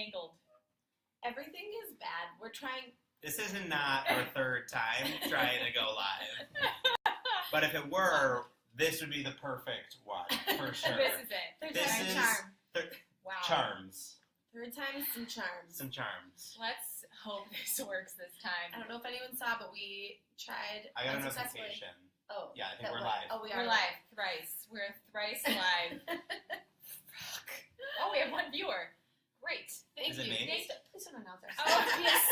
angled. Everything is bad. We're trying. This is not our third time trying to go live. But if it were, this would be the perfect one, for sure. This is it. Third This time is charm. Wow. Charms. Third time is some charms. Some charms. Let's hope this works this time. I don't know if anyone saw, but we tried I got a unsuccessfully. notification. Oh. Yeah, I think that we're was- live. Oh, we We're are live thrice. We're thrice live. Fuck. Oh, we have one viewer. Great. Thank Is it you. me? Please don't announce Oh. ourselves. We have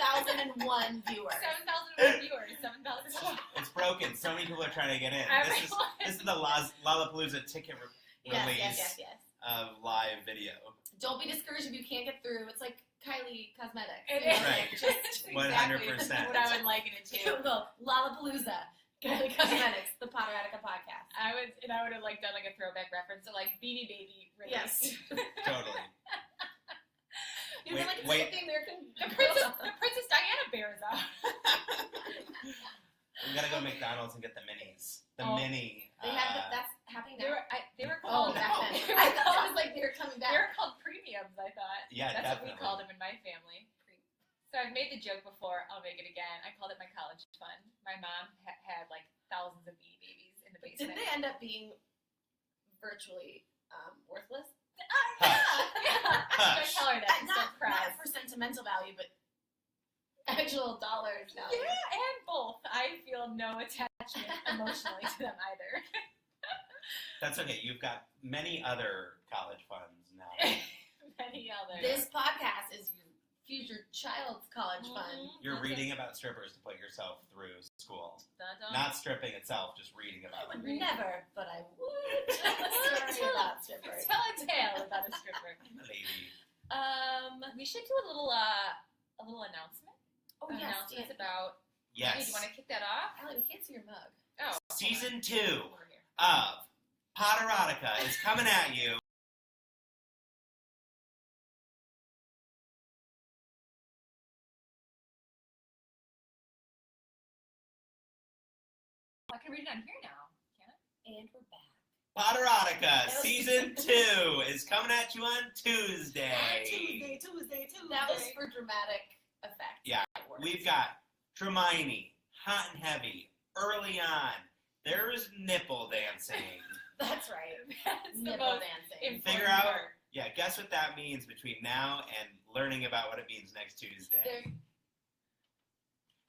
7,001 viewers. 7,001 viewers. 7,001. It's broken. So many people are trying to get in. Everyone. This is the Lollapalooza ticket release Yes. of live video. Don't be discouraged if you can't get through. It's like Kylie Cosmetics. It you know, is. Right. Just 100%. What I would liken it to. go Lollapalooza. Kylie Cosmetics, the Potterotica podcast. I would have like done like a throwback reference to like Beanie Baby release. Yes. Totally. You're like, it's Wait. like the American The Princess Diana bear is out. We gotta go to McDonald's and get the minis. The Oh. mini. They have that's happening They now. were Oh, called. back then. They I were thought it called, was like they were coming they back. were called premiums. I thought. Yeah, That's definitely. what we called them in my family. So I've made the joke before. I'll make it again. I called it my college fund. My mom had like thousands of Beanie Babies in the basement. Didn't they end up being virtually worthless? Yeah. Don't Hush. tell her that. She's Not so proud. for sentimental value, but actual dollars value. Yeah, and both. I feel no attachment emotionally to them either. That's okay. You've got many other college funds now. Many others. This podcast is your future child's college fund. You're reading about strippers to put yourself through school. Dun-dun. Not stripping itself, just reading I about would them. never, but I would tell a story about strippers. Tell a tale about a stripper. Lady. We should do a little announcement. Oh, yes. Announcements about. Hey, do Yes. you want to kick that off? Allie, we can't see your mug. Oh, Season 2 over here. of Potterotica is coming at you. I can read it on here now. Can I? And we're back. Potterotica was- Season 2 is coming at you on Tuesday. Tuesday. That was for dramatic effect. Yeah, we've got Hermione, hot and heavy, early on. There's nipple dancing. That's right. That's the Nipple most dancing. important Figure out- part. Yeah, guess what that means between now and learning about what it means next Tuesday.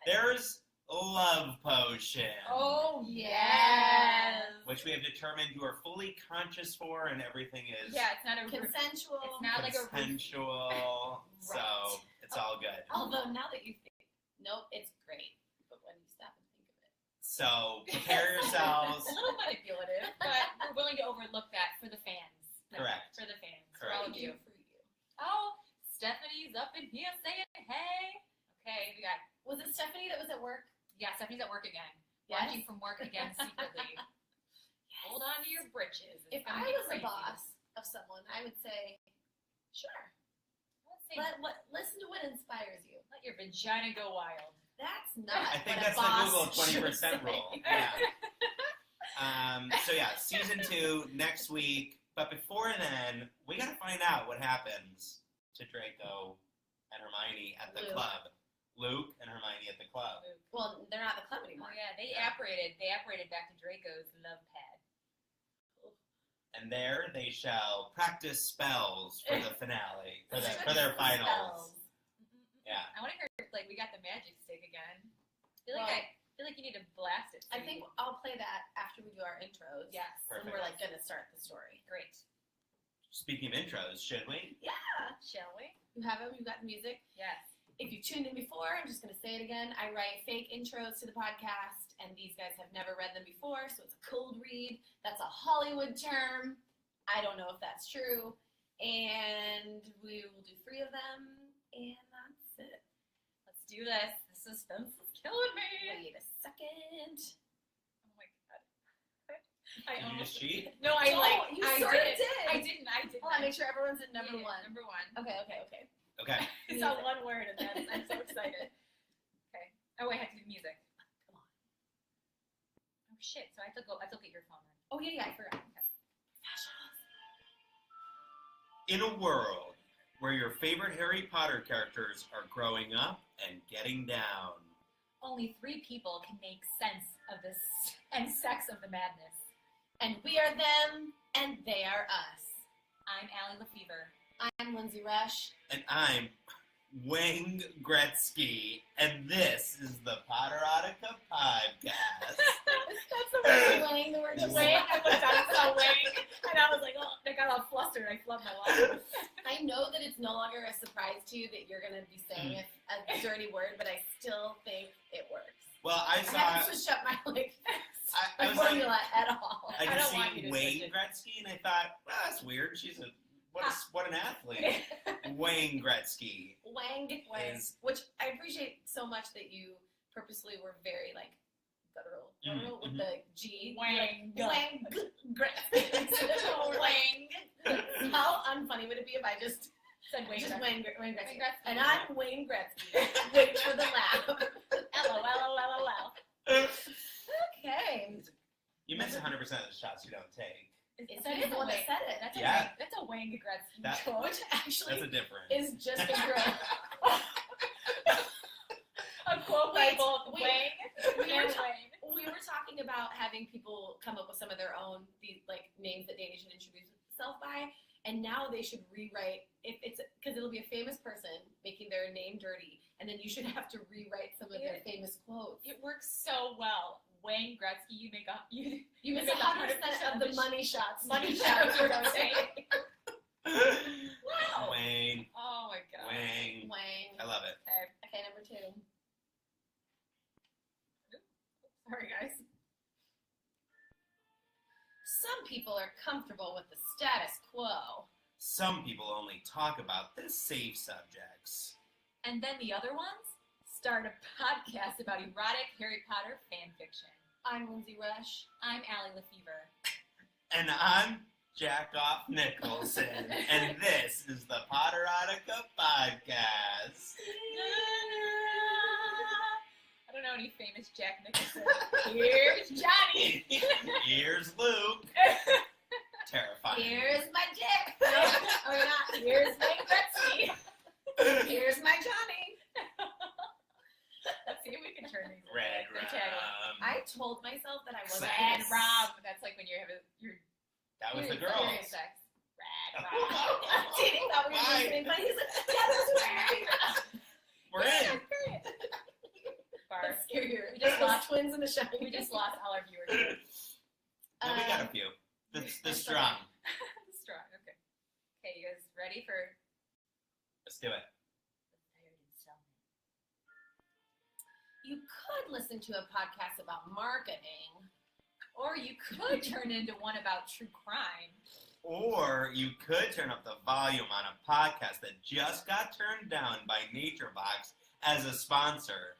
There's love potion, Oh Yes. which we have determined you are fully conscious for, and everything is yeah, it's not a Consensual. It's not like a consensual, so Right. it's all good. Although now that you think, nope, it's great. But when you stop and think of it, So prepare yourselves. a little manipulative, but we're willing to overlook that for the fans. Correct. For the fans. For Correct. all of you. for you. Oh, Stephanie's up in here saying hey. Okay, we got Was it Stephanie that was at work? Stephanie's at work again. Yes. Watching from work again secretly. Hold on to your britches. It's If gonna I get was crazy. a boss of someone, I would say, sure. Let's say, Listen to what inspires you. let your vagina go wild. That's not I think what that's a the boss Google should 20% say. rule. Yeah. So yeah, Season 2 next week. But before then, we gotta find out what happens to Draco and Hermione at the Luke. club. Luke and Hermione at the club. Well, they're not at the club Oh anymore. yeah, they Yeah. apparated back to Draco's love pad. And there they shall practice spells for the finale, for their finals. Spells. Yeah. I want to hear like we got the magic stick again. Well, I feel like you need to blast it. I think I'll play that after we do our intros. Yes. When we're like gonna start the story. Great. Speaking of intros, should we? Shall we? You have them. You got the music. Yes. If you tuned in before, I'm just gonna say it again. I write fake intros to the podcast, and these guys have never read them before, so it's a cold read. That's a Hollywood term. I don't know if that's true. And we will do 3 of them, and that's it. Let's do this. The suspense is killing me. Wait a second. Oh my god. I Did you just cheat? No, You sort of did. I didn't. Hold on, make sure everyone's at number Yeah, 1. Number 1. Okay. Okay. It's all one word, and that's, I'm so excited. Okay. Oh, I have to do music. Come on. Oh shit! So I have to go. I have to get your phone. Then. Oh yeah, I forgot. In a world where your favorite Harry Potter characters are growing up and getting down. Only 3 people can make sense of this and sex of the madness. And we are them, and they are us. I'm Allie Lefevre. I'm Lindsay Rush. And I'm Wayne Gretzky, and this is the Potterotica Podcast. That's the word Wayne, the word Wayne, I looked at it, saw Wayne, and I was like, oh, I got all flustered. I flubbed my line. I know that it's no longer a surprise to you that you're going to be saying a dirty word, but I still think it works. Well, I saw... I haven't switched up my I was formula at all. I don't just want you see to Wayne switch it. Gretzky, and I thought, well, that's weird. What an athlete. Wayne Gretzky. Wang, Is- which I appreciate so much that you purposely were very guttural with the G. Wang. Wang, Wang. How unfunny would it be if I just Said Wayne. just Gretzky. Wayne Gretzky? Wayne Gretzky. And I'm Wayne Gretzky. Wait for the laugh. LOL. Okay. You miss 100% of the shots you don't take. That is the one that said it. That's a Wayne Gretzky quote. Which actually That's a difference. is just a girl. A quote by both Wayne we and were Wayne. We were talking about having people come up with some of their own names that Danny should introduce himself by, and now they should rewrite because it'll be a famous person making their name dirty, and then you should have to rewrite some of their famous quotes. It works so well. Wayne Gretzky, you You miss make 100% of the money shots. Money shots you're you're saying. Wow. Wayne. Oh my god. Wayne. Wang. I love it. Okay, number 2. Sorry guys. Some people are comfortable with the status quo. Some people only talk about the safe subjects. And then the other ones start a podcast about erotic Harry Potter fan fiction. I'm Lindsay Rush. I'm Allie Lefevre. And I'm Jackoff Nicholson, and this is the Potterotica Podcast. I don't know any famous Jack Nicholson. Here's Johnny. Here's Luke. Terrifying. Here's my dick. No, or not. Here's Wayne Gretzky. Here's my Johnny. Let's see if we can turn these into Red their tagline. Rum. I told myself that I wasn't. Red Rum. That's like when you have your That was the period girls. sex. Red Rum. Danny thought we were Why? listening, but he's like, yeah, that's right. We're in. Bar. That's scarier. We just Those lost- twins in the shining. We just lost all our viewers. No, we got a few. The strong. Strong. Okay. Okay, you guys ready for? Let's do it. You could listen to a podcast about marketing. Or you could turn into one about true crime. Or you could turn up the volume on a podcast that just got turned down by NatureBox as a sponsor.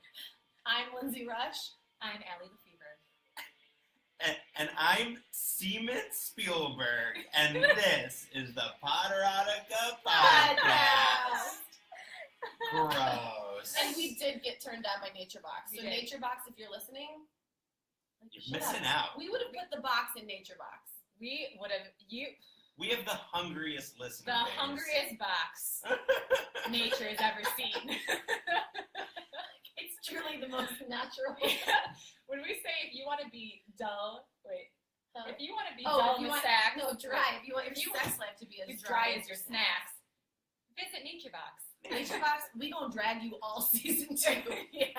I'm Lindsay Rush. I'm Allie Lefevre. And I'm Seaman Spielberg, and this is the Potterotica Podcast. Gross. And we did get turned down by NatureBox. We So did. NatureBox, if you're listening, You're missing out. We would have put the box in NatureBox. We would have We have the hungriest listener the base. hungriest box nature has ever seen. It's truly the most natural. When we say if you want to be dull, if you want to be Oh, dull if you in the want sack, dry. If you want If your you sex life to be as as dry as your snacks, visit NatureBox. NatureBox, we gonna drag you all season 2. Yeah.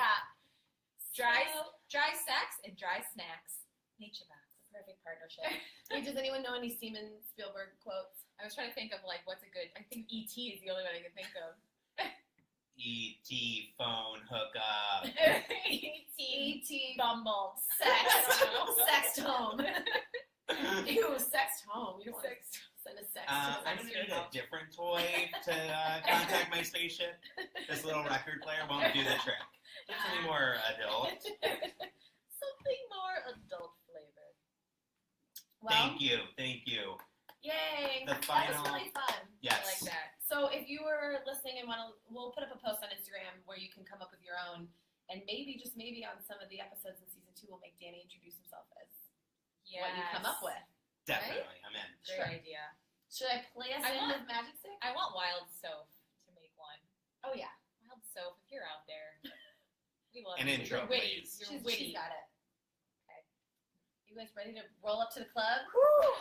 Dry So- sex and dry snacks. NatureBox. Perfect partnership. Wait, does anyone know any Steven Spielberg quotes? I was trying to think of what's a good. I think E.T. is the only one I can think of. E.T. phone hookup. E.T. Bumble. Sext home. Ew, sext home. You don't want to send a sext I'm to gonna your need home. a different toy to contact my spaceship. This little record player won't do the trick. Just any more adult. Something more adult flavored. Well, Thank you. yay! The That final- was really fun. Yes. I like that. So if you were listening and we'll put up a post on Instagram where you can come up with your own, and maybe, just maybe, on some of the episodes in season 2, we'll make Danny introduce himself as what you come up with. Definitely, I'm in. Great idea. Should I play us in with Magic Stick? I want Wild Soph to make one. Oh, yeah. Wild Soph, if you're out there, we love An you. intro, You're witty. please. You're witty. She's got it. Okay. You guys ready to roll up to the club? Woo!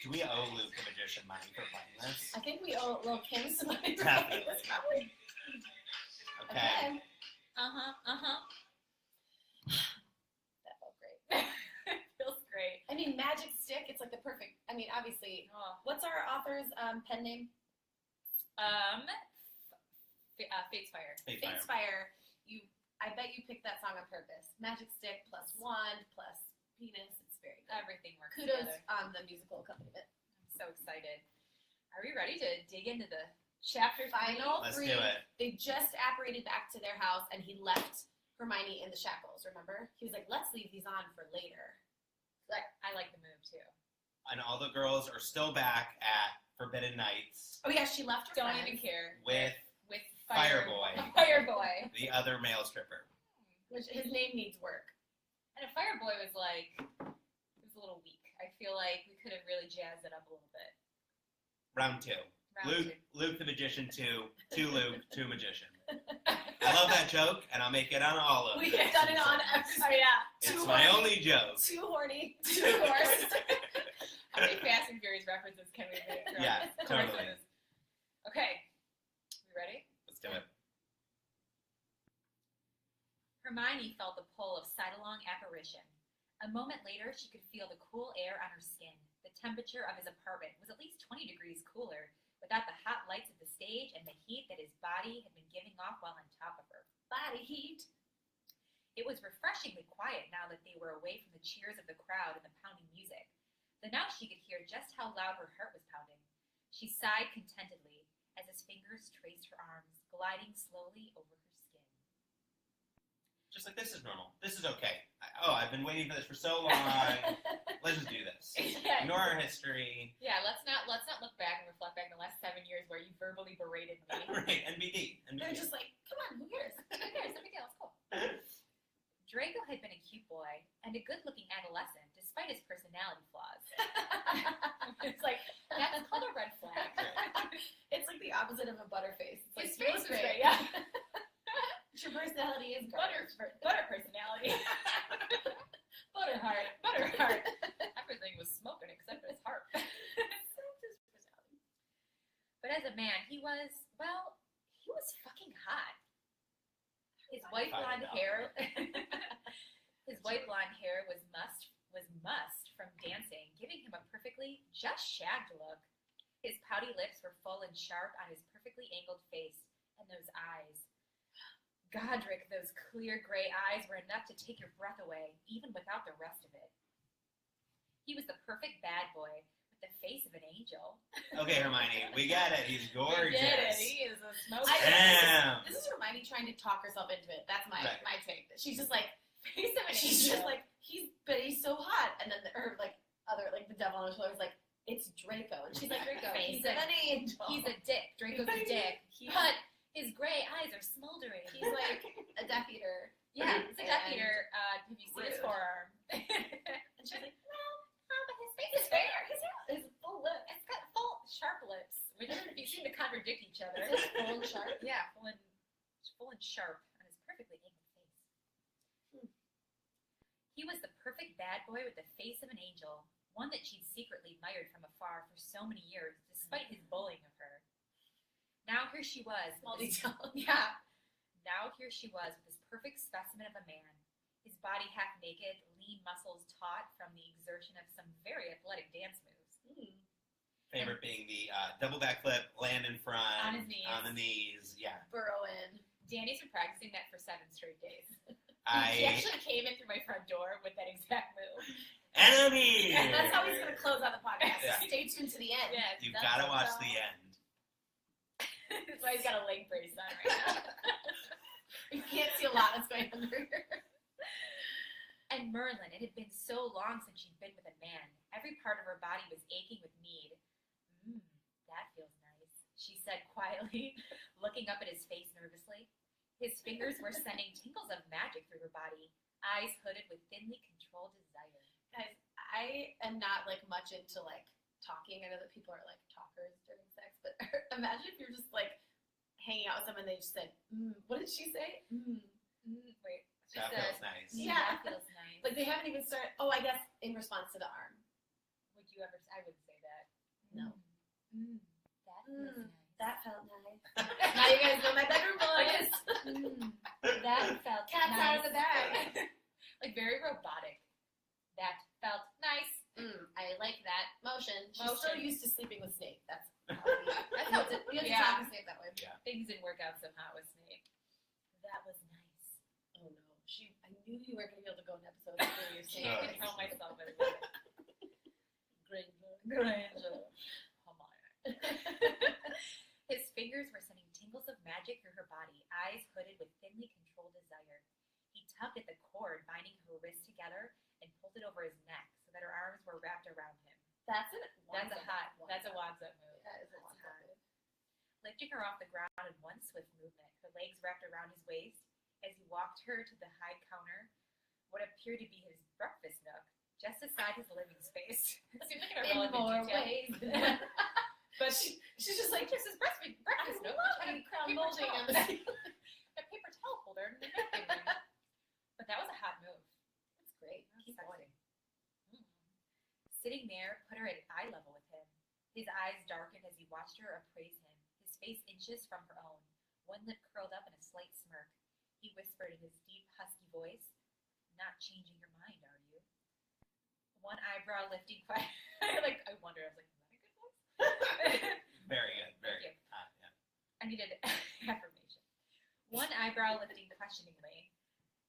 Do we owe Luke the Magician money for playing this? I think we owe Lil Kim some money. Definitely. Probably. Okay. That felt great. Feels great. I mean, Magic Stick, it's like the perfect, I mean, obviously, Oh. what's our author's pen name? Fate's Fire. Fate's Fire. I bet you picked that song on purpose. Magic Stick plus wand plus penis. It's very good. Everything works Kudos together. on the musical accompaniment. I'm so excited. Are we ready to dig into the chapter Final Let's three. do it. They just apparated back to their house, and he left Hermione in the shackles. Remember? He was like, "Let's leave these on for later." I like the move too. And all the girls are still back at Forbidden Nights Oh yeah, she left her Don't friends, even care. with With Fireboy, Fireboy. the other male stripper. which his name needs work. And if Fireboy was like, it was a little weak. I feel like we could have really jazzed it up a little bit. Round 2. Round Luke the Magician 2, Luke, 2 Magician. I love that joke, and I'll make it on all of We've them. done it on every. Oh yeah. It's my only joke. Too horny. Too horse. How many Fast and Furious references can we make? throughout Yeah, this? totally. Okay. We ready? Let's do it. Hermione felt the pull of sidelong apparition. A moment later, she could feel the cool air on her skin. The temperature of his apartment was at least 20 degrees cooler, without the hot lights of the stage and the heat that his body had been giving off while on top of her. Body heat. It was refreshingly quiet now that they were away from the cheers of the crowd and the pounding music. Though now she could hear just how loud her heart was pounding. She sighed contentedly as his fingers traced her arms, gliding slowly over her skin. Just like, this is normal. This is okay. I've been waiting for this for so long. Let's just do this. Yeah. Ignore our history. Yeah, let's not look back and reflect back on the last 7 years where you verbally berated me. Right, NBD. They're just like, come on, who cares? Who cares? No big deal. It's cool. Draco had been a cute boy and a good-looking adolescent, despite his personality flaws. It's like, that's called a red flag. It's like the opposite of a butterface. It's like, His you face look was great. great, yeah. Your personality is Butter personality. Butterheart. Everything was smoking except for his heart. But as a man, he was fucking hot. His white blonde hair was mussed from dancing, giving him a perfectly just shagged look. His pouty lips were full and sharp on his perfectly angled face, and those eyes. Godric, those clear gray eyes were enough to take your breath away, even without the rest of it. He was the perfect bad boy with the face of an angel. Okay, Hermione, we get it. He's gorgeous. We get it. He is a smoker. Damn. This is Hermione trying to talk herself into it. That's my take. She's just like, Face of an she's angel. just like, he's so hot. And then the devil on her shoulder is like, it's Draco. And she's like, Draco. Face of an angel. He's a dick. Draco's a dick. But his gray eyes are smoldering. He's like a Death Eater. Yeah, he's a Death And Eater. Have you seen his rude. forearm? And she's like, but his face is his fair. his full lip. It's got full, sharp lips, which you seem to contradict each other. Is it full and sharp? Yeah, full and sharp on his perfectly angled face. He was the perfect bad boy with the face of an angel, one that she'd secretly admired from afar for so many years, despite his bullying of her. Now here she was. Small with this- detail. Yeah. Now here she was with this perfect specimen of a man, his body half naked, lean muscles taut from the exertion of some very athletic dance moves. Favorite being the double backflip, land in front. On his knees. On the knees, yeah. Burrow in. Danny's been practicing that for 7 straight days. I He actually came in through my front door with that exact move. enemy. And that's how he's going to close out the podcast. Yeah. Stay tuned to the end. Yeah, You've got to watch the end. That's why he's got a leg brace on right now. You can't see a lot that's going on under here. And Merlin, it had been so long since she'd been with a man. Every part of her body was aching with need. That feels nice, she said quietly, looking up at his face nervously. His fingers were sending tingles of magic through her body, eyes hooded with thinly controlled desire. Guys, I am not like much into like talking. I know that people are like talkers during sex, but imagine if you're just like hanging out with someone and they just said, what did she say? Wait. That feels nice. Yeah. That feels nice. Like they haven't even started. Oh, I guess in response to the arm. Would you ever? I wouldn't say that. No. That feels nice. That felt nice. Now you guys know my bedroom voice. That felt Cat's nice. out of the bag. Like very robotic. That felt nice. I like that motion. She's still used to sleeping with Snape. That's how you have to talk to Snape that way. Yeah. Things didn't work out somehow with Snape. That was nice. Oh no, I knew you weren't gonna be able to go an episode where you're saying. I can tell myself it. Granger. Come on. His fingers were sending tingles of magic through her body, eyes hooded with thinly controlled desire. He tugged at the cord binding her wrists together and pulled it over his neck so that her arms were wrapped around him. That's a Wanza move. That is a That's Wanza hot. move. Lifting her off the ground in one swift movement, her legs wrapped around his waist as he walked her to the high counter, what appeared to be his breakfast nook, just beside his living space. It seems like an In more ways. But She's just like, this is breakfast nook. having crown Paper molding towel. on the A paper towel holder and a napkin ring. But that was a hot move. That's great. Keep going. Sitting there put her at eye level with him. His eyes darkened as he watched her appraise him, his face inches from her own, one lip curled up in a slight smirk. He whispered in his deep, husky voice, "Not changing your mind, are you?" One eyebrow lifting I wonder, I was like, is that a good voice? Very good. Very Thank you. good. Yeah. I needed affirmation. One eyebrow lifting questioningly.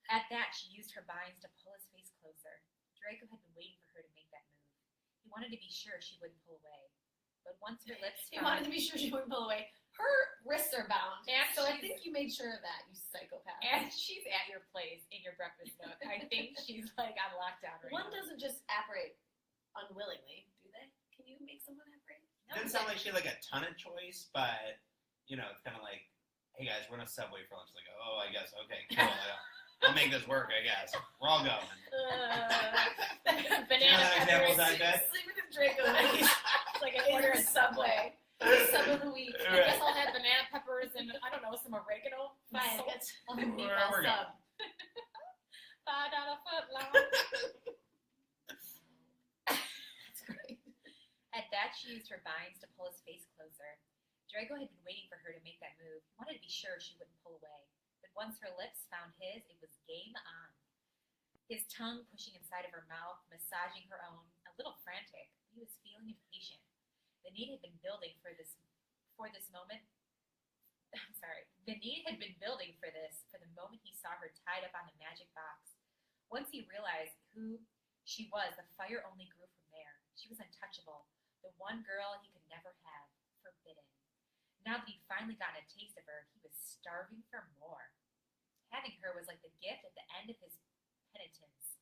At that, she used her binds to pull his face closer. Draco had been waiting for her to make that move. He wanted to be sure she wouldn't pull away. But once her lips He wanted to be sure she wouldn't pull away. Her wrists are bound. And So I she's- think you made sure of that, you psychopath. and she's at your place in your breakfast nook. I think she's like on lockdown right One now. doesn't just apparate unwillingly, do they? Can you make someone apparate? No, Didn't sound like she had like a ton of choice, but it's kind of like, hey guys, we're on a Subway for lunch. Like, oh, I guess okay, cool. I'll make this work. I guess we're all going. banana examples peppers. I bet. Sleeping with Draco It's like I in order a Subway. Sub of the week. I guess I'll have banana peppers and I don't know, some oregano. Fine, salt. it's a Wherever meatball we're sub. $5 foot long. That's great. At that, she used her binds to pull his face closer. Drago had been waiting for her to make that move. He wanted to be sure she wouldn't pull away. But once her lips found his, it was game on. His tongue pushing inside of her mouth, massaging her own, a little frantic. He was feeling impatient. The need had been building for this moment. The need had been building for the moment he saw her tied up on the magic box. Once he realized who she was, the fire only grew from there. She was untouchable, the one girl he could never have, forbidden. Now that he'd finally gotten a taste of her, he was starving for more. Having her was like the gift at the end of his penitence.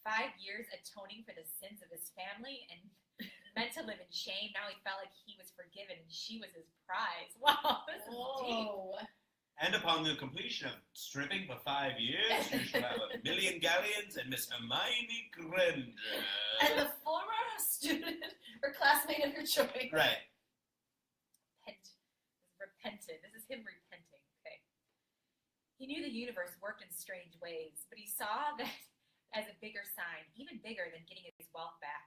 5 years atoning for the sins of his family and meant to live in shame. Now he felt like he was forgiven and she was his prize. Wow, this is deep. Whoa. And upon the completion of stripping for 5 years, you shall have 1,000,000 galleons and Miss Hermione Granger. And the former student or classmate of your choice. Right. Repented. This is him repenting. Okay. He knew the universe worked in strange ways, but he saw that as a bigger sign, even bigger than getting his wealth back.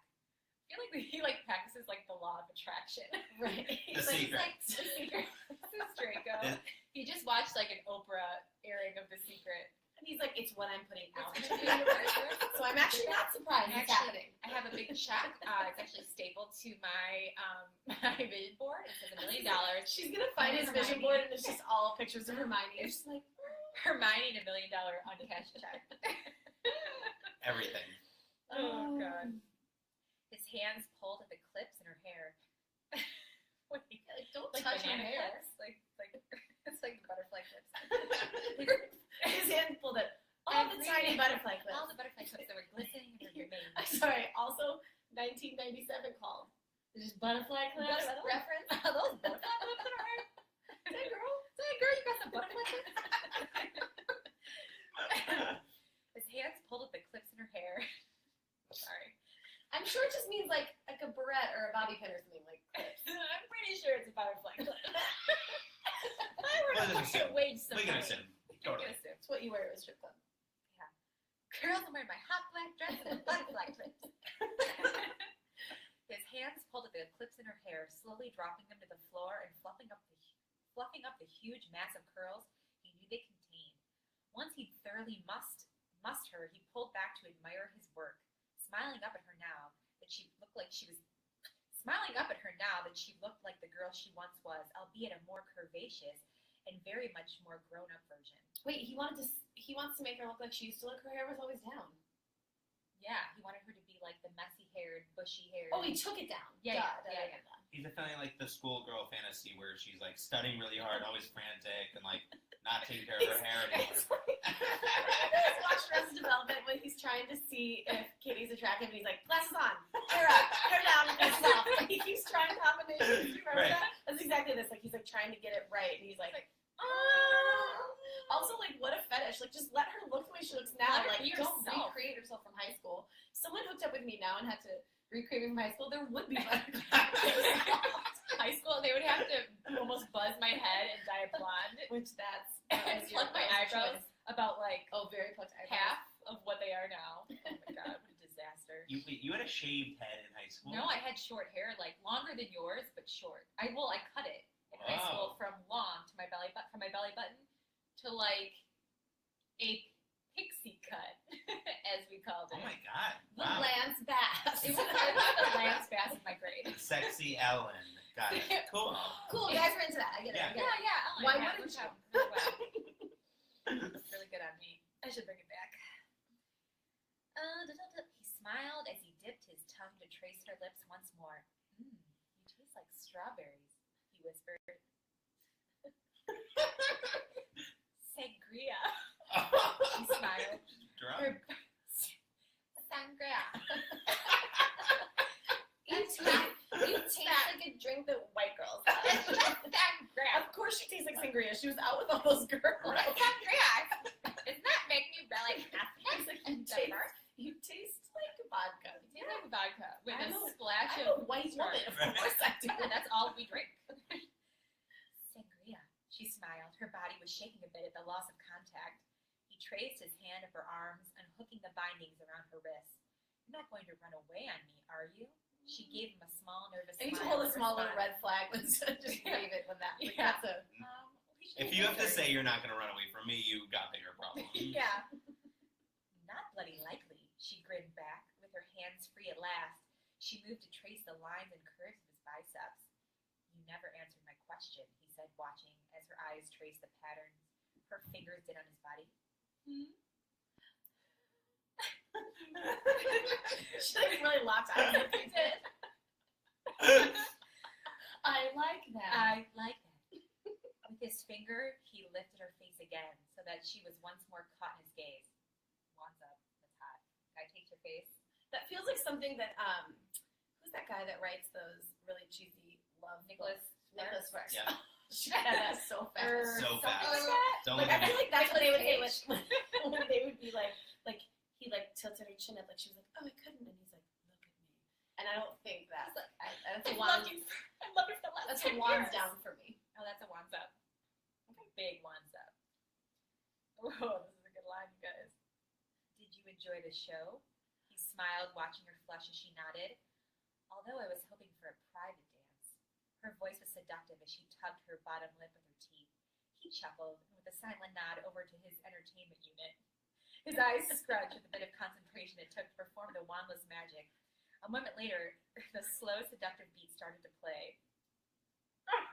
I feel like he practices like the law of attraction. Right. The secret. The secret. This is Draco. Yeah. He just watched like an Oprah airing of The Secret. And he's like, it's what I'm putting out It's into the universe. So I'm actually not surprised it's happening. I have a big check. It's actually stapled to my my vision board. It says $1 million. She's gonna find his vision board and it's just all pictures of Hermione. It's just like, Hermione and $1 million uncashed check. Everything. Oh god. His hands pulled at the clips in her hair. What do you like, don't like touch my banana hair. clips? Like it's like the butterfly clips. His hand pulled it. All the tiny butterfly clips. All the butterfly clips that were glistening in her mane. I'm sorry, also 1997 called. It's just butterfly clips Butterfly- reference. Are those butterfly clips in her hair? Hey girl. Say, girl, you got some butterfly clips? We'll just assume. Wage some We can money. assume. We Totally. can assume. It's what you wear at a strip club. Girls, I'm wearing my hot black dress and butterfly clips. His hands pulled at the clips in her hair, slowly dropping them to the floor and fluffing up the huge mass of curls he knew they contained. Once he'd thoroughly mussed her, he pulled back to admire his work, smiling up at her now that she looked like the girl she once was, albeit a more curvaceous and very much more grown-up version. Wait, he wants to make her look like she used to look. Her hair was always down. Yeah, he wanted her to be like the messy-haired, bushy-haired. Oh, he took it down. Yeah. He's definitely like the schoolgirl fantasy where she's like studying really hard, always frantic, and like not taking care of her hair anymore. Watch Arrested Development when he's trying to see if Katie's attractive, and he's like, glasses on, hair up, hair down, glasses off. Like, he keeps trying combinations. You remember that? That's exactly this. Like, he's like trying to get it right, and he's like, Also, like, what a fetish. Like, just let her look the way she looks now. Let her Like, be don't herself. recreate herself from high school. If someone hooked up with me now and had to recreate me from high school, there would be High school, they would have to almost buzz my head and dye it blonde. Which that's And pluck my eyebrows about like very plucked eyebrows. half of what they are now. Oh my god, what a disaster. You had a shaved head in high school? No, I had short hair, like longer than yours, but short. I cut it in high school from long to my belly button to like a pixie cut, as we called it. Oh my god. The Wow. Lance Bass. It was the Lance Bass of my grade. Sexy Ellen. Got it. Cool. Cool, you guys were into that. I get it. Yeah. I get it. Yeah. Why yeah, wouldn't it you? really well. It's really good on me. I should bring it back. He smiled as he dipped his tongue to trace her lips once more. You taste like strawberries, he whispered. Sangria. She smiled. Drunk. Sangria. You taste like a drink that white girls have. Sangria. Of course she tastes like sangria. She was out with all those girls. Right. Sangria. Doesn't that make me really happy? You taste like vodka. It tastes like vodka with I'm a a- splash I'm a of white syrup. woman. Of course I do. That's all we drink. Sangria. She smiled. Her body was shaking a bit at the loss of contact. He traced his hand up her arms, unhooking the bindings around her wrists. You're not going to run away on me, are you? She gave him a small, nervous I need to smile. hold a in small little response. red flag when just leave it when that. Like, Yeah. That's a. We should If you have to answer. say you're not going to run away from me, you got bigger problems. Yeah. Not bloody likely, she grinned back, with her hands free at last. She moved to trace the lines and curves of his biceps. You never answered my question, he said, watching as her eyes traced the patterns her fingers did on his body. She like really locked eyes with me. I like that. I like that. With his finger, he lifted her face again, so that she was once more caught in his gaze. Wands up. That's hot. Guy takes your face. That feels like something that who's that guy that writes those really cheesy love Nicholas Nicholas Sparks. Yeah. She said that so fast. So something fast. like that. Don't Like look I at feel me. like that's what they would say Nicolas when they would be like he like tilted her chin up like she was like, oh I couldn't, and he's like, look at me. And I don't think that. That's a wands. I love you for the last That's a 10 wands years. down for me. Oh, that's a wands up. Big wands up. Oh, this is a good line, you guys. Did you enjoy the show? He smiled, watching her flush as she nodded. Although I was hoping for a private dance. Her voice was seductive as she tugged her bottom lip with her teeth. He chuckled, and with a silent nod over to his entertainment unit. His eyes scrunched with a bit of concentration it took to perform the wandless magic. A moment later, the slow, seductive beat started to play.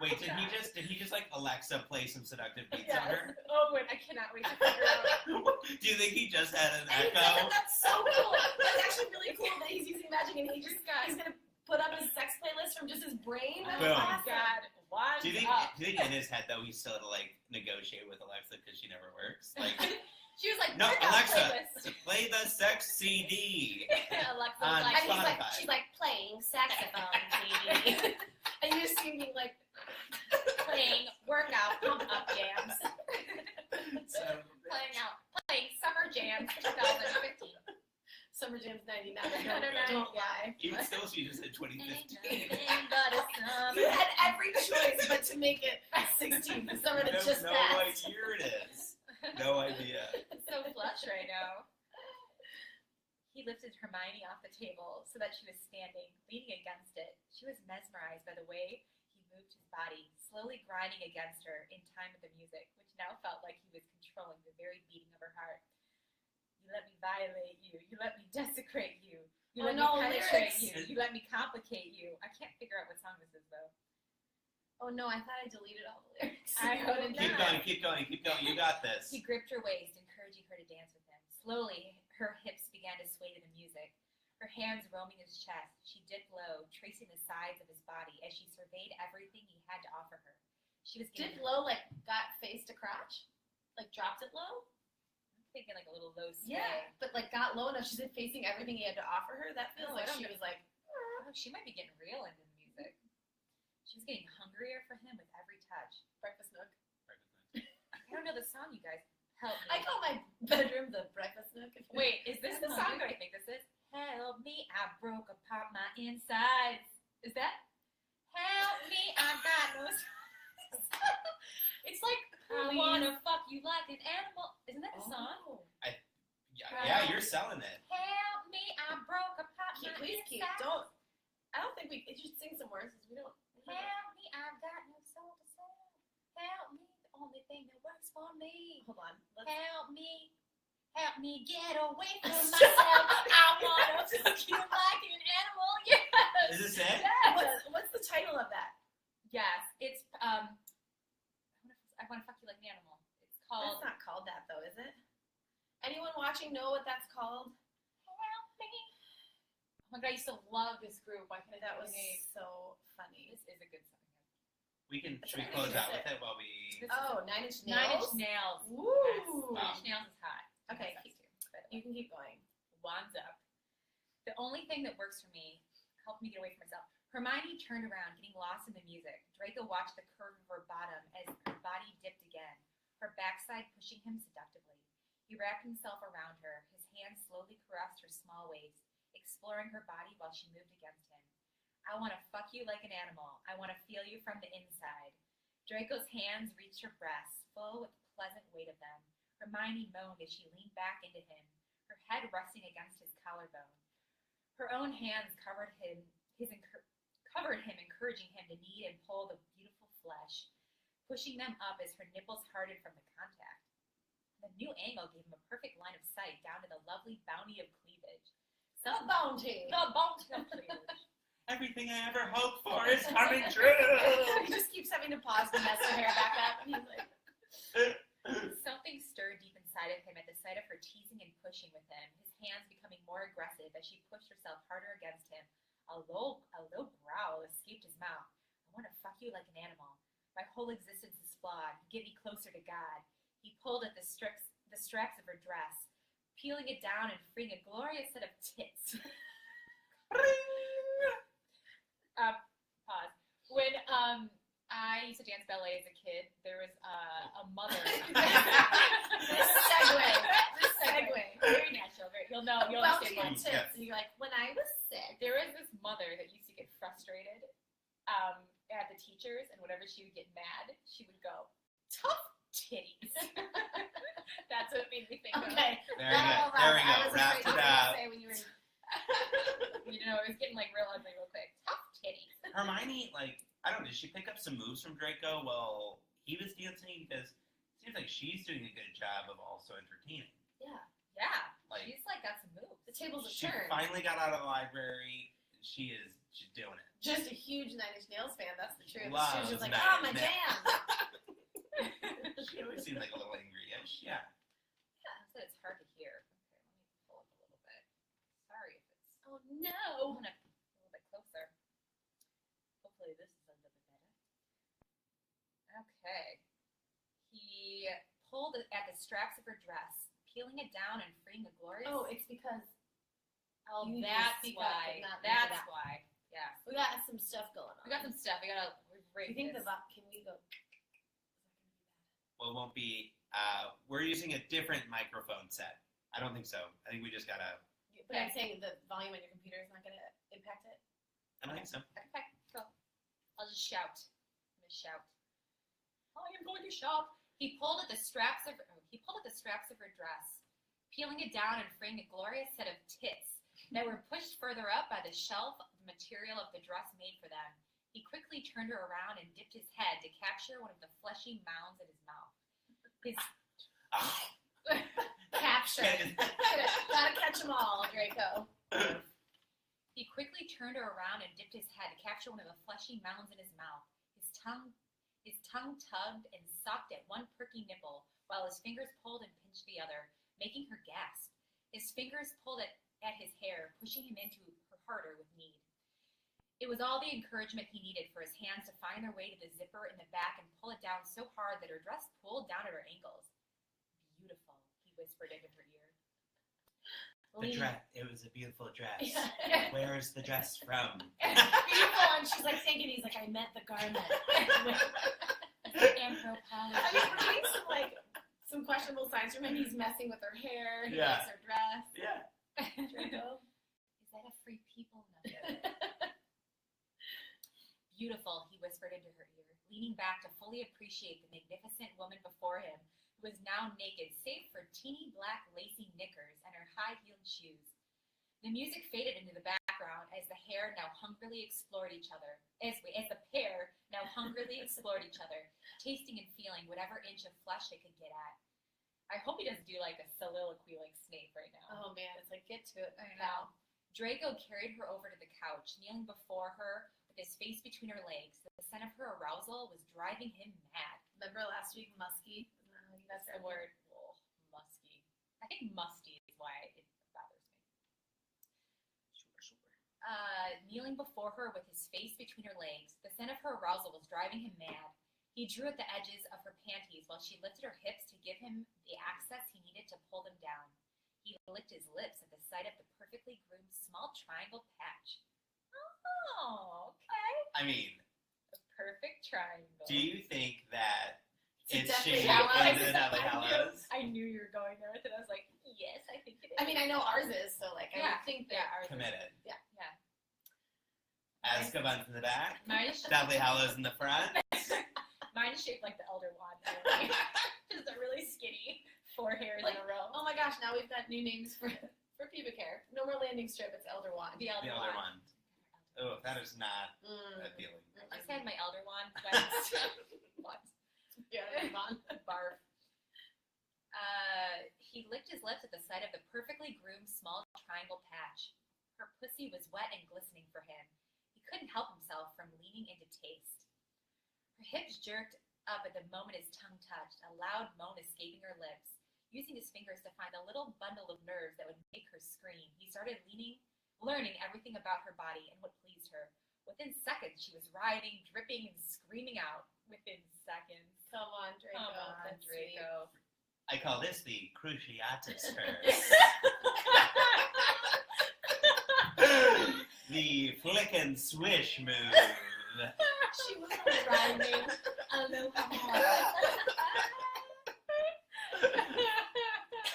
Wait, did he just like Alexa play some seductive beats on her? Oh, wait, I cannot wait to figure out. Do you think he just had an And echo? that's so cool. That's actually really cool that he's using magic and he's gonna put up his sex playlist from just his brain. That's Boom. Oh my awesome. god, wands Do you up. think in his head though he still had to like negotiate with Alexa because she never works? Like, She was like, no, workout Alexa, playlist. play the sex CD. Alexa On was like, And he's like, Spotify. she's like playing saxophone CD. And you just see me like playing workout pump up jams. So, Playing summer jams 2015. Summer Jam's 99. No, Don't lie. Even still, she just said 2015. You had every choice but to make it 16. For someone to just no pass. idea it is. No idea. It's so flush right now. He lifted Hermione off the table so that she was standing, leaning against it. She was mesmerized by the way he moved his body, slowly grinding against her in time with the music, which now felt like he was controlling the very beating of her heart. You let me violate you. You let me desecrate you. You let me penetrate you. You let me complicate you. I can't figure out what song this is, though. Oh no, I thought I deleted all the lyrics. I hope not. Keep going. You got this. He gripped her waist, encouraging her to dance with him. Slowly, her hips began to sway to the music. Her hands roaming his chest, she dipped low, tracing the sides of his body as she surveyed everything he had to offer her. She was dipped low, like got face to crotch, like dropped it low. Thinking like a little low sway. Yeah, but like got low enough. She's like facing everything he had to offer her. That feels like she was like. Oh, she might be getting real into the music. She was getting hungrier for him with every touch. Breakfast nook. I don't know the song, you guys. Help me. I call my bedroom the breakfast nook. Wait, is this the song that I think this is? Help me, I broke apart my insides. Is that? Help me, I got no. It's like I wanna fuck you like an animal. Isn't that the song? Yeah, you're selling it. Help me, I broke apart my Please keep. insides. Don't. I don't think we should sing some words because we don't. Help me, I've got no soul to sell. Help me, the only thing that works for me. Hold on. Help me get away from myself. I wanna fuck you like an animal. Yes. Is this it? Yes. What's the title of that? Yes, it's I wanna fuck you like an animal. It's called. That's not called that though, is it? Anyone watching know what that's called? Help me. Oh my god, I used to love this group. Why can't I That think of was the name? so funny. This is a good song. Should we close out with it while we? Oh, Nine Inch Nails. 9 Inch Nails. Woo! Yes. 9 Inch Nails is hot. Okay, That's too, by the way. You can keep going. Wands up. The only thing that works for me, helped me get away from myself. Hermione turned around, getting lost in the music. Draco watched the curve of her bottom as her body dipped again, her backside pushing him seductively. He wrapped himself around her. His hands slowly caressed her small waist, exploring her body while she moved against him. I want to fuck you like an animal. I want to feel you from the inside. Draco's hands reached her breasts, full with the pleasant weight of them. Hermione moaned as she leaned back into him, her head resting against his collarbone. Her own hands covered him, encouraging him to knead and pull the beautiful flesh, pushing them up as her nipples hardened from the contact. The new angle gave him a perfect line of sight down to the lovely bounty of cleavage. The bounty. The bounty of cleavage. Everything I ever hoped for is coming true. He just keeps having to pause to mess her hair back up, and he's like. Something stirred deep inside of him at the sight of her teasing and pushing with him, his hands becoming more aggressive as she pushed herself harder against him. A low growl escaped his mouth. I want to fuck you like an animal. My whole existence is flawed. Get me closer to God. He pulled at the straps of her dress, peeling it down and freeing a glorious set of tits. Pause. When I used to dance ballet as a kid, there was a mother. This segue. Very natural. You'll understand why. Tits. And you're like, when I was sick. There was this mother that used to get frustrated at the teachers, and whenever she would get mad, she would go, tough titties. That's what made me think of. Okay. Very good. There we go. Wrapped it up. It was getting like real ugly real quick. Tough titties. Hermione, I don't know, did she pick up some moves from Draco while he was dancing? Because it seems like she's doing a good job of also entertaining. Yeah. She's got some moves. The tables have She turned. finally got out of the library. She's doing it. Just a huge Nine Inch Nails fan, that's the truth. Loves She was just like, Nine oh, Inch my Nails. jam. She always seemed like a little angry-ish. Yeah. Yeah, I said it's hard to hear. Okay, let me pull up a little bit. Sorry if it's. Oh, no. I'm gonna a little bit closer. Hopefully this is a little bit better. Okay. He pulled at the straps of her dress, peeling it down and freeing a glorious. Oh, it's because. Oh, you need to that's speak why. up and not leave That's it out. why. Yeah. We got some stuff going on. We got some stuff. We gotta Do rate you think this. can we go? Well, it won't be. We're using a different microphone set. I don't think so. I think we just gotta. But I'm saying the volume on your computer is not going to impact it. I don't think so. Okay, cool. I'll just shout. I'm gonna shout. I am going to shout. He pulled at the straps of her dress, peeling it down and freeing a glorious set of tits that were pushed further up by the shelf of the material of the dress made for them. He quickly turned her around and dipped his head to capture one of the fleshy mounds in his mouth. His Capture. Gotta catch them all, Draco. He quickly turned her around and dipped his head to capture one of the fleshy mounds in his mouth. His tongue tugged and sucked at one perky nipple, while his fingers pulled and pinched the other, making her gasp. His fingers pulled at his hair, pushing him into her harder with need. It was all the encouragement he needed for his hands to find their way to the zipper in the back and pull it down so hard that her dress pulled down at her ankles. Beautiful, he whispered into her ear. The dress. It was a beautiful dress. Where is the dress from? Beautiful, and she's like thinking, he's like, I meant the garment. Anthropology. We're getting some questionable signs from him. He's messing with her hair. He likes her dress. Yeah. Draco. Is that a free people number? Beautiful, he whispered into her ear, leaning back to fully appreciate the magnificent woman before him, who was now naked, save for teeny black lacy knickers and her high-heeled shoes. The music faded into the background as the pair now hungrily explored each other, tasting and feeling whatever inch of flesh they could get at. I hope he doesn't do like a soliloquy like Snape right now. Oh man, it's like, get to it. I know. Draco carried her over to the couch, kneeling before her with his face between her legs. The scent of her arousal was driving him mad. Remember last week, musky? That's the word. Oh, musky. I think musty is why it bothers me. Sure. Kneeling before her with his face between her legs, the scent of her arousal was driving him mad. He drew at the edges of her panties while she lifted her hips to give him the access he needed to pull them down. He licked his lips at the sight of the perfectly groomed small triangle patch. Oh, okay. I mean, a perfect triangle. Do you think that it's Deathly shaped Hallows. into the Deathly Hallows? I knew you were going there with it. I was like, yes, I think it is. I mean, I know ours is, so like, I would think that ours Committed. Yeah. Azkaban's in the back. Mine's Deathly Hallows in the front. Mine's shaped like the Elder Wand. Just a really skinny 4 hairs in a row. Oh my gosh, now we've got new names for pubic hair. No more landing strip, it's Elder Wand. The Elder Wand. Oh, that is not appealing. I just had my Elder Wand. What? Yeah, Elder Wand. Barf. He licked his lips at the sight of the perfectly groomed small triangle patch. Her pussy was wet and glistening for him. He couldn't help himself from leaning into taste. Her hips jerked up at the moment his tongue touched, a loud moan escaping her lips. Using his fingers to find a little bundle of nerves that would make her scream, he started learning everything about her body and what pleased her. Within seconds, she was rioting, dripping, and screaming out. Within seconds. Come on, Draco. Come on, Draco. I call this the Cruciatus curse. The flick and swish move. She was riding alcohol.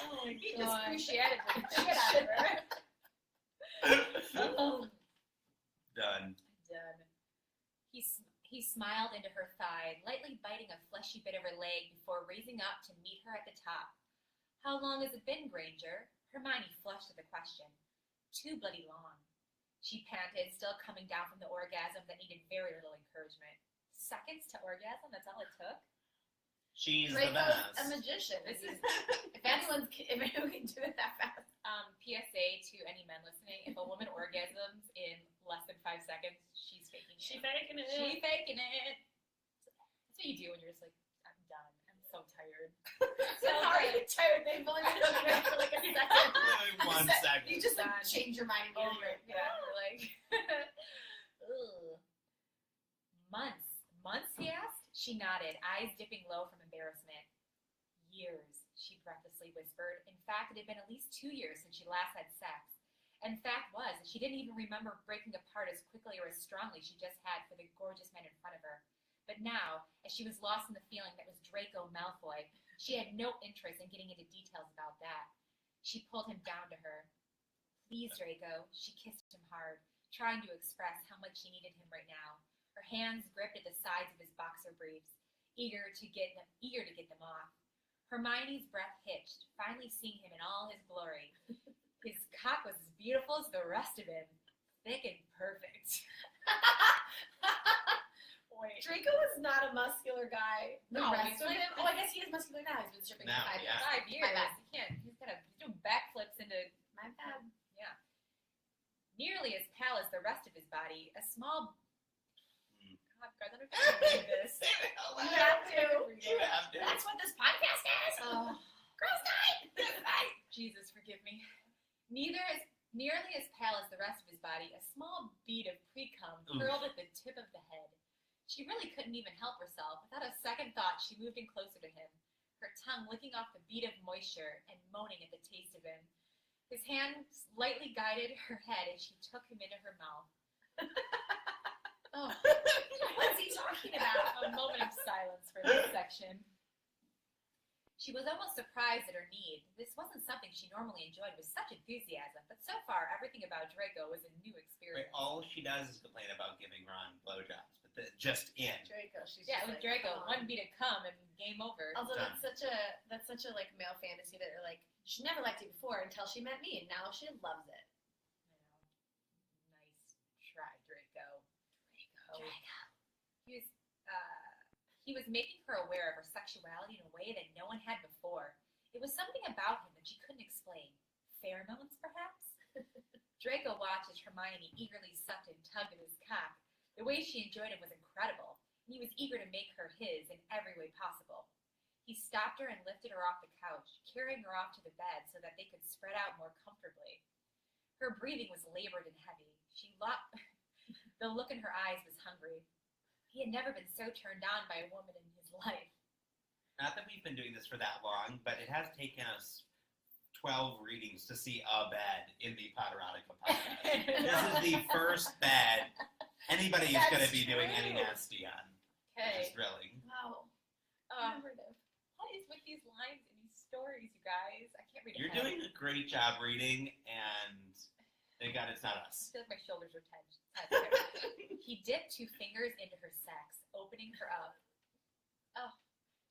Oh my He god. just cruciated the shit out of her. Done. He smiled into her thigh, lightly biting a fleshy bit of her leg before raising up to meet her at the top. How long has it been, Granger? Hermione flushed at the question. Too bloody long. She panted, still coming down from the orgasm that needed very little encouragement. Seconds to orgasm? That's all it took? She's Draco's the best. a magician. This is if anyone can do it that fast. PSA to any men listening: if a woman orgasms in less than 5 seconds, she's faking it. She's faking it. She's faking it. That's what you do when you're just like, I'm done. I'm so tired. So hard. Tired. They've only been looking at it for like a second. Only 1 second. You just like Done. change your mind Over. immediately. Yeah, you're like, ugh. Months, he asked? She nodded, eyes dipping low from embarrassment. Years, she breathlessly whispered. In fact, it had been at least 2 years since she last had sex. And fact was, she didn't even remember breaking apart as quickly or as strongly she just had for the gorgeous man in front of her. But now, as she was lost in the feeling that was Draco Malfoy, she had no interest in getting into details about that. She pulled him down to her. Please, Draco. She kissed him hard, trying to express how much she needed him right now. Her hands gripped at the sides of his boxer briefs, eager to get them off. Hermione's breath hitched, finally seeing him in all his glory. His cock was as beautiful as the rest of him, thick and perfect. Wait. Draco is not a muscular guy. The No, rest he's of like- him. Oh, I guess he is muscular now. He's been stripping Now, for 5 yeah. years. 5 years. My bad. He can't. He's doing backflips into. My bad. Yeah. Nearly as pale as the rest of his body, a small. God, guys, I don't know if I can read this. You have to. You have to. That's what this podcast is. Oh, Girls' night. Jesus, forgive me. Nearly as pale as the rest of his body, a small bead of pre-cum Oof. curled at the tip of the head. She really couldn't even help herself. Without a second thought, she moved in closer to him, her tongue licking off the bead of moisture and moaning at the taste of him. His hands lightly guided her head as she took him into her mouth. Oh, What's he talking about? a moment of silence for this section. She was almost surprised at her need. This wasn't something she normally enjoyed with such enthusiasm, but so far, everything about Draco was a new experience. Right, all she does is complain about giving Ron blowjobs, but just in. Draco. She's Yeah, just with like, Draco, come on. one beat of cum and game over. Also, Done. that's such a like male fantasy that you're like, she never liked it before until she met me, and now she loves it. Nice try, Draco. Draco. He was making her aware of her sexuality in a way that no one had before. It was something about him that she couldn't explain. Pheromones, perhaps? Draco watched as Hermione eagerly sucked and tugged at his cock. The way she enjoyed it was incredible, and he was eager to make her his in every way possible. He stopped her and lifted her off the couch, carrying her off to the bed so that they could spread out more comfortably. Her breathing was labored and heavy. The look in her eyes was hungry. He had never been so turned on by a woman in his life. Not that we've been doing this for that long, but it has taken us 12 readings to see a bed in the Potterotica podcast. This is the first bed anybody is going to be doing any nasty on. Okay. Which is thrilling. Wow. Uh, Numerative. what is with these lines and these stories, you guys? I can't read You're ahead. doing a great job reading, and thank God it's not I us. feel like my shoulders are tense. He dipped 2 fingers into her sex, opening her up. Oh,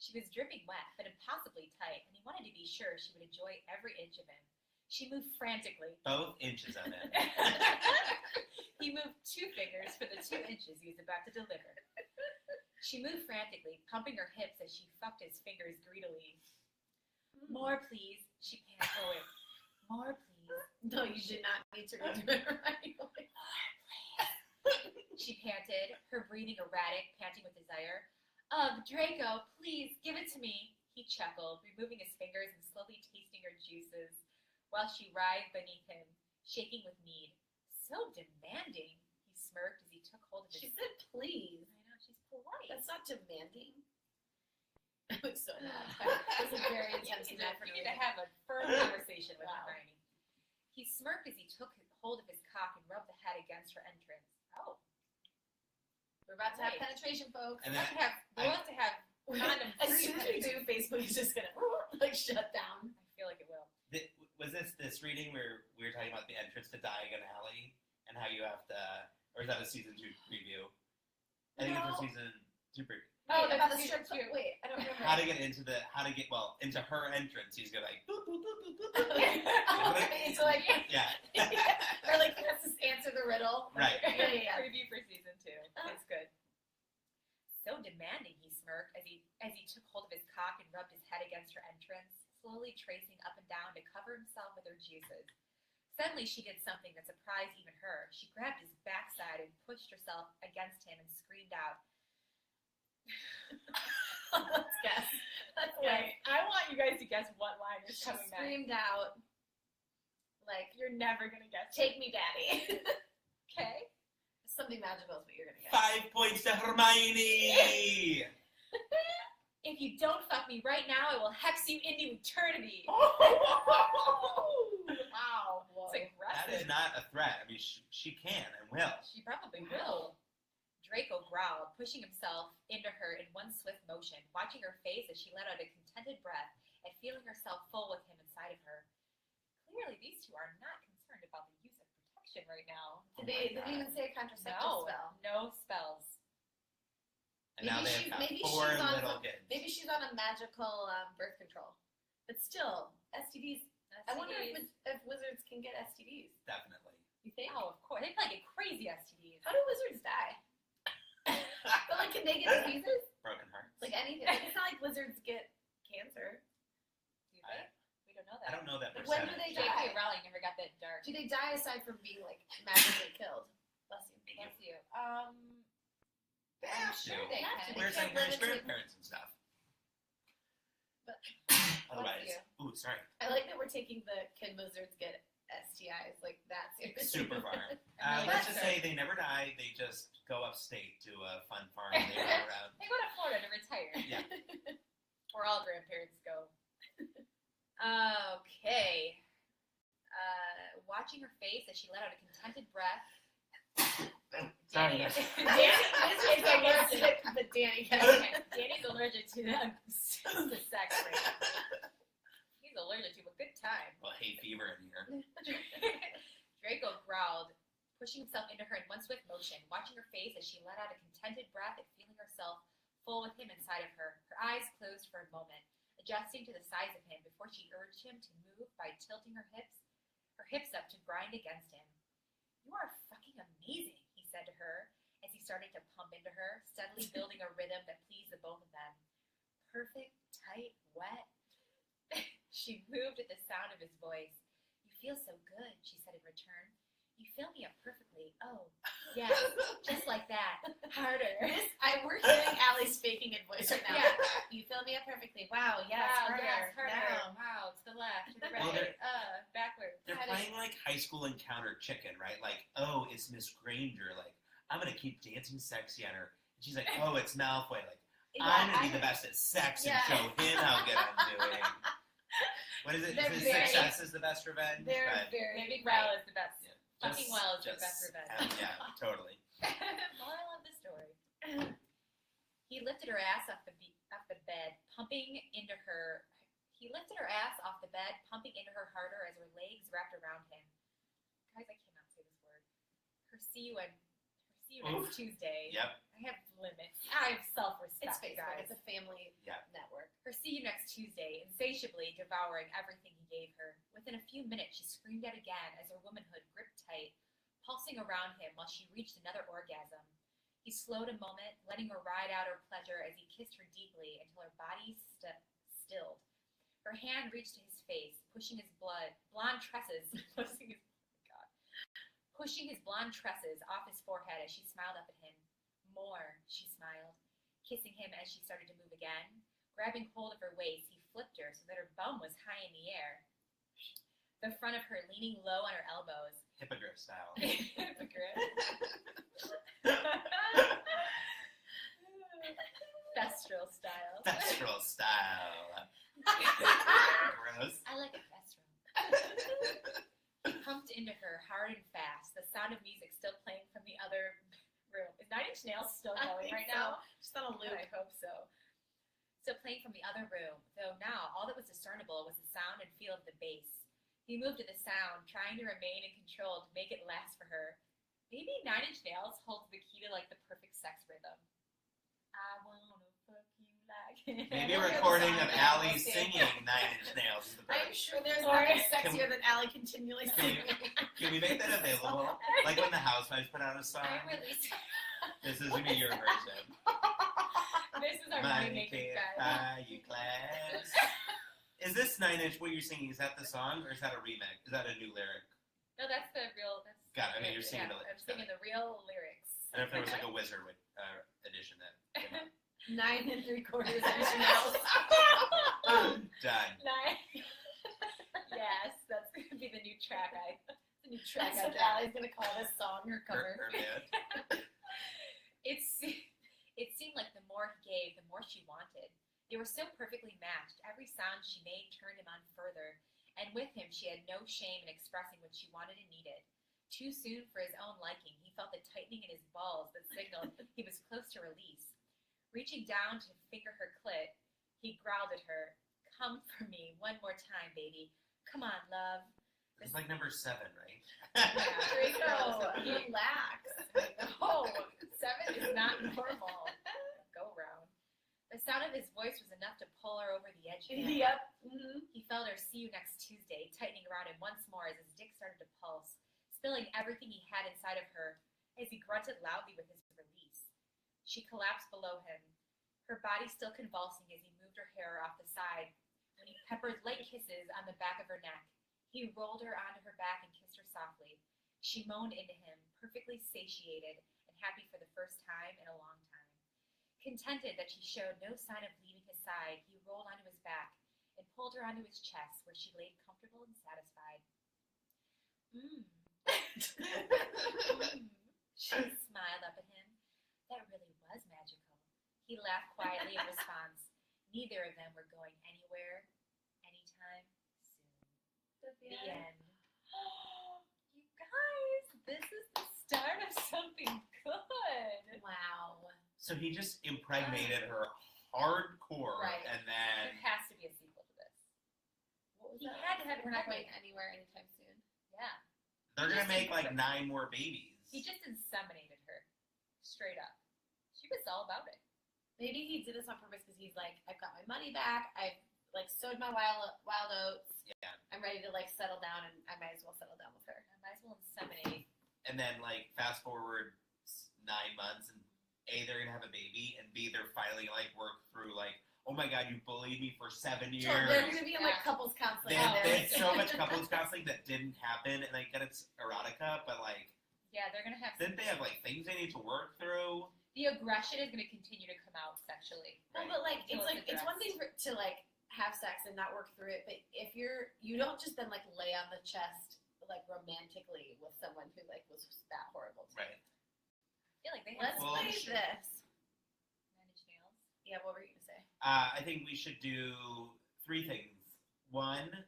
she was dripping wet, but impossibly tight, and he wanted to be sure she would enjoy every inch of him. She moved frantically. Both inches of it. He moved 2 fingers for the 2 inches he was about to deliver. She moved frantically, pumping her hips as she fucked his fingers greedily. More, please, she panted. Oh, wait. More, please. No, you did not need to redo it right away. She panted, her breathing erratic, panting with desire. Ugh, Draco, please, give it to me. He chuckled, removing his fingers and slowly tasting her juices, while she writhed beneath him, shaking with need. So demanding, he smirked as he took hold of his... She said, please. I know, she's polite. That's not demanding. I was so mad. That was a very intense You night for need me. to have a firm conversation with Wow. Hermione. He smirked as he took hold of his cock and rubbed the head against her entrance. Oh. We're about to have Right. penetration, folks. And We'll then have to have As soon as we do, Facebook is just gonna like shut down. I feel like it will. was this reading where we were talking about the entrance to Diagon Alley and how you have to, or is that a season 2 preview? I think it's No. a season 2 preview. Oh, Wait, about the that's strip season 2. club. Wait, I don't remember. How to get into into her entrance. He's gonna like boop boop boop boop boop. Okay, so like, Yeah. or like let's just answer the riddle. Right. Yeah. Preview for season 2. It's good. So demanding, he smirked as he took hold of his cock and rubbed his head against her entrance, slowly tracing up and down to cover himself with her juices. Suddenly, she did something that surprised even her. She grabbed his backside and pushed herself against him and screamed out. Let's guess. Wait, I want you guys to guess what line is She coming next. screamed out, like, You're never gonna guess. "Take me, daddy." Okay. Something magical is what you're gonna guess. 5 points to Hermione. If you don't fuck me right now, I will hex you into eternity. Wow. Whoa. It's aggressive. That is not a threat. I mean, she can and will. She probably will. Draco growled, pushing himself into her in one swift motion, watching her face as she let out a contented breath and feeling herself full with him inside of her. Clearly, these two are not concerned about the contraception right now. Did they even say a contraceptive No, spell? no spells. And now they have maybe 4 she's on little some- kids. Maybe she's on a magical birth control. But still, STDs. I wonder if wizards can get STDs. Definitely. You think? Oh, of course. They probably get crazy STDs. How do wizards die? But like, can they get diseases? Broken hearts. Like anything. Like, it's not like wizards get cancer. Do they? We don't know that. I don't know that Like, percentage. when do they J.K. die? Rowling never got that dark. Do they die aside from being like magically killed? Bless you. Bless you. They I'm have sure to. they have can. to. Where's can't like live his it to- grandparents and stuff? But- Otherwise, you. ooh, sorry. I like that we're taking the can wizards get STIs like that seriously. Super far. Really Let's just sure. say they never die. They just go upstate to a fun farm they go around. They go to Florida to retire. Yeah. Where all grandparents go. Okay. Watching her face as she let out a contented breath. Sorry. Danny, This is allergic, but Danny has Danny's allergic to the sex rate. He's allergic to a good time. Well, hay fever in here. Draco growled, pushing himself into her in one swift motion, watching her face as she let out a contented breath and feeling herself full with him inside of her. Her eyes closed for a moment, adjusting to the size of him before she urged him to move by tilting her hips up to grind against him. "You are fucking amazing," he said to her as he started to pump into her, steadily building a rhythm that pleased the both of them. Perfect, tight, wet. She moved at the sound of his voice. "You feel so good," she said in return. "You fill me up perfectly. Oh, yes, just like that. Harder." We're hearing Allie's faking in voice right now. Yeah. You fill me up perfectly. Wow, yes, Wow, harder. yes, harder. Now. Wow, to the left, to the Well, right, backwards. They're playing like high school encounter chicken, right? Like, oh, it's Miss Granger. Like, I'm gonna keep dancing sexy on her. And she's like, oh, it's Malfoy. Like, I'm gonna be the best at sex and show him how good I'm doing. What is it? They're Is very- success is the best revenge? They're But, very Maybe well is the best. yeah, Fucking well is the best revenge. Yeah, totally. Moral of the story. He lifted her ass off the bed, pumping into her. He lifted her ass off the bed, pumping into her harder as her legs wrapped around him. Guys, I cannot say this word. Her see you next Tuesday. Yep. I have limits. I have self-respect, It's Facebook. guys. It's a family Yeah. network. Her see you next Tuesday, insatiably devouring everything he gave her. Within a few minutes, she screamed out again as her womanhood gripped tight, pulsing around him while she reached another orgasm. He slowed a moment, letting her ride out her pleasure as he kissed her deeply until her body stilled. Her hand reached to his face, pushing his blonde tresses, pushing his blonde tresses off his forehead as she smiled up at him. More, she smiled, kissing him as she started to move again. Grabbing hold of her waist, he flipped her so that her bum was high in the air, the front of her leaning low on her elbows. Hippogriff style. Hypocrite. Thestral style. Thestral style. Gross. I like a thestral. He pumped into her hard and fast, the sound of music still playing from the other room. Is 9 Inch Nails still going right now? Just on a loop. I hope so. Still playing from the other room, though now all that was discernible was the sound and feel of the bass. He moved to the sound, trying to remain in control to make it last for her. Maybe 9 Inch Nails holds the key to like the perfect sex rhythm. I wanna fuck you like. Maybe a recording of Allie singing 9 Inch Nails is the I'm perfect. sure there's Sorry. nothing sexier than Allie continually Can singing. Can we make that available? Like when the Housewives put out a song? I'm releasing. This is gonna be your version. This is our Money money making can't guys. buy you class. Is this 9 Inch what you're singing? Is that the song or is that a remix? Is that a new lyric? No, that's the real. That's Got it. I mean, you're singing the I'm lyrics. singing the real lyrics. I don't know if there was like a Wizard edition that came out. 9 3/4 Inch Nails. Done. Nine. Yes, that's gonna be the new track. The new track. That's what Allie's gonna call this song her cover. Her band. It seemed like the more he gave, the more she wanted. They were so perfectly matched. Every sound she made turned him on further, and with him she had no shame in expressing what she wanted and needed. Too soon for his own liking, he felt the tightening in his balls that signaled he was close to release. Reaching down to finger her clit, he growled at her, "Come for me one more time, baby. Come on, love." It's like number 7, right? Draco, relax. No, 7 is not normal. Go round. The sound of his voice was enough to pull her over the edge again. Yep. Mm-hmm. He felt her see you next Tuesday, tightening around him once more as his dick started to pulse, spilling everything he had inside of her as he grunted loudly with his release. She collapsed below him, her body still convulsing as he moved her hair off the side. When he peppered light kisses on the back of her neck, he rolled her onto her back and kissed her softly. She moaned into him, perfectly satiated and happy for the first time in a long time. Contented that she showed no sign of leaving his side, he rolled onto his back and pulled her onto his chest, where she lay comfortable and satisfied. She smiled up at him. That really was magical. He laughed quietly in response. Neither of them were going anywhere, anytime soon. The end. You guys, this is the start of something good. Wow. So he just impregnated her hardcore, Right. and then There has to be a sequel to this. What was He that? had to have We're not going pregnant. anywhere anytime soon. Yeah. they're gonna Just make like impregnated. 9 more babies. He just inseminated her. Straight up. She was all about it. Maybe he did this on purpose because he's like, I've got my money back. I've like sowed my wild oats. Yeah. I'm ready to like settle down, and I might as well settle down with her. I might as well inseminate. And then like fast forward 9 months, and A, they're gonna have a baby, and B, they're finally like work through like, oh my god, you bullied me for 7 years. So they're gonna be in like Yeah. couples counseling. They had so much couples counseling that didn't happen, and I get it's erotica, but like, Yeah, they're gonna have. didn't they have like things they need to work through? The aggression is gonna continue to come out sexually. Well, but like Until it's one addressed. thing to like have sex and not work through it, but if you don't just then like lay on the chest like romantically with someone who like was that horrible to Right. I feel like they Let's have Well, play sure. this. Nine Inch Nails. Yeah, what were you gonna say? I think we should do 3 things. 1,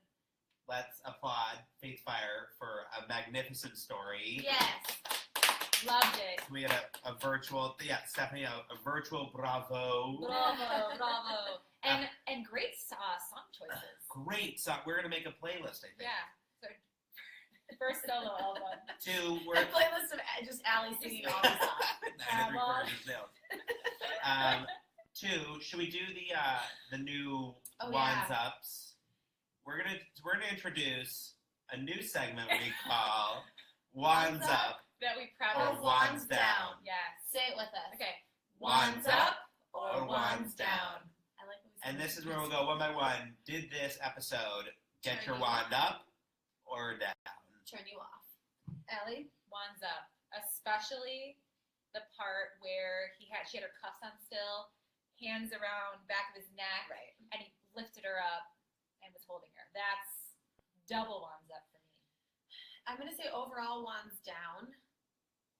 let's applaud Faith Fire for a magnificent story. Yes. Loved it. We had a virtual, Stephanie, a virtual bravo. Bravo, bravo. And great song choices. Great song. We're gonna make a playlist, I think. Yeah. So first solo album. 2, A we're playlist of just Allie singing all the songs. Nine and 3/4 nails. 2, should we do the new Oh, Wands Ups? We're gonna introduce a new segment we call Wands Up That we or proudly. Wands Down. Yes. Say it with us. Okay. Wands up or wands down. I like when we And say this is where we'll go one by one. Did this episode get your wand up or down? turn you off. Allie? Wands up. Especially the part where she had her cuffs on still, hands around back of his neck, Right. and he lifted her up and was holding her. That's double wands up for me. I'm going to say overall wands down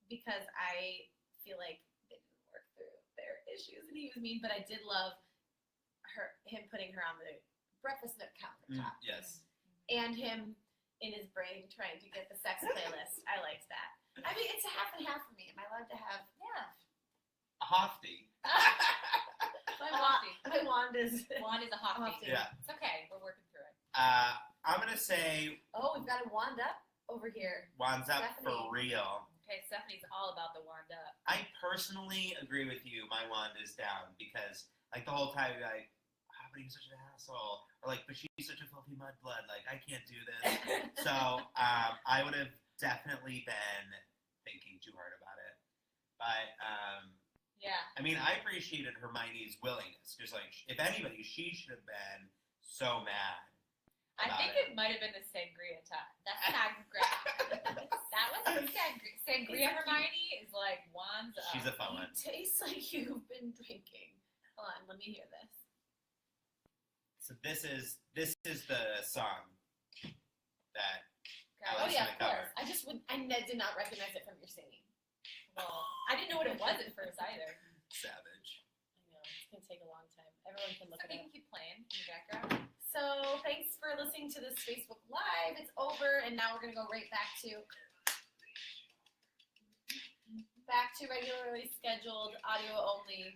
because I feel like they didn't work through their issues and he was mean, but I did love him putting her on the breakfast nook countertop. Yes. And him in his brain trying to get the sex playlist. I liked that. I mean, it's a half and half for me. Am I allowed to have? Yeah. A hofty. My wand is. Wand is a hot Hofty. thing. Yeah. It's okay. We're working through it. I'm gonna say Oh, we've got a wand up over here. wands up Stephanie. for real. Okay, Stephanie's all about the wand up. I personally agree with you. My wand is down because like the whole time you're like, but he's such an asshole, or like, but she's such a filthy mudblood. Like I can't do this. So I would have definitely been thinking too hard about it. But Yeah. I mean, I appreciated Hermione's willingness because, like, if anybody, she should have been so mad. I about think it might have been the sangria time. That's sangria. That was the sangria. Sangria Hermione is like wands up. She's a fun one. It tastes like you've been drinking. Hold on, let me hear this. So this is the song that Oh Alice yeah, in of the cover. course. I did not recognize it from your singing. Well, I didn't know what it was at first either. Savage. I know, it's going to take a long time. Everyone can look So it they up. can keep playing in the background. So thanks for listening to this Facebook Live. It's over, and now we're going to go right back to regularly scheduled audio only.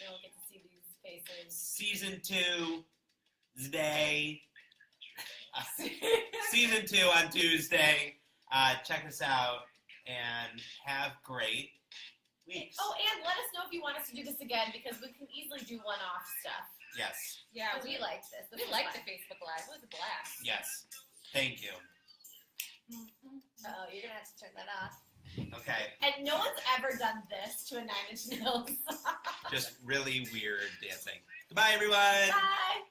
You don't get to see these faces. Season 2, today. Season 2 on Tuesday. Check us out and have great weeks. Oh, and let us know if you want us to do this again because we can easily do one-off stuff. Yes. Yeah, Because we liked this. we liked the Facebook Live. It was a blast. Yes. Thank you. Uh-oh, you're going to have to turn that off. Okay. And no one's ever done this to a 9 Inch Nails. Just really weird dancing. Goodbye, everyone. Bye.